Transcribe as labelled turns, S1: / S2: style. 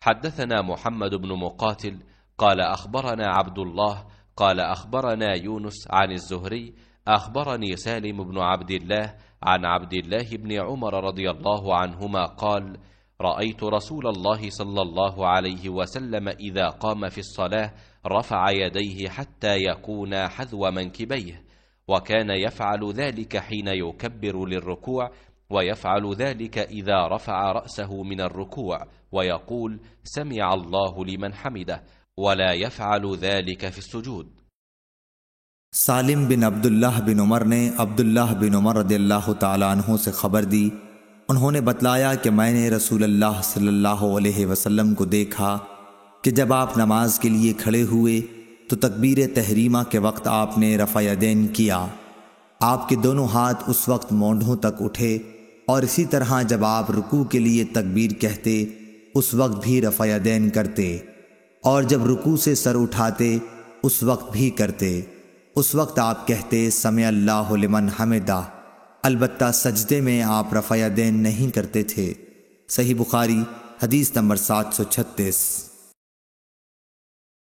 S1: حدثنا محمد بن مقاتل قال أخبرنا عبد الله قال أخبرنا يونس عن الزهري أخبرني سالم بن عبد الله عن عبد الله بن عمر رضي الله عنهما قال: رأيت رسول الله صلى الله عليه وسلم إذا قام في الصلاة رفع يديه حتى يكون حذو منكبيه، وكان يفعل ذلك حين يكبر للركوع، ويفعل ذلك إذا رفع رأسه من الركوع ويقول: سمع الله لمن حمده، ولا يفعل ذلك في السجود।
S2: सालिम बिन अब्दुल्लाह बिन उमर ने अब्दुल्लाह बिन उमर रदियल्लाहु ताला अन्हु से खबर दी। उन्होंने बतलाया कि मैंने रसूलुल्लाह सल्लल्लाहु अलैहि वसल्लम को देखा कि जब आप नमाज के लिए खड़े हुए तो तकबीर तहरीमा के वक्त आपने रफ़ा यदैन किया। आपके दोनों हाथ उस वक्त मोंढों तक उठे, और इसी तरह जब आप रुकू के लिए तकबीर कहते उस वक्त भी रफ़ा यदैन करते, और जब रुकू से सर उठाते उस वक्त भी करते। उस वक्त आप कहते समी अल्लाहु लिमन हमिदा, अलबत्ता सजदे में आप रफ़ा यदैन नहीं करते थे। सही बुखारी हदीस नंबर 736।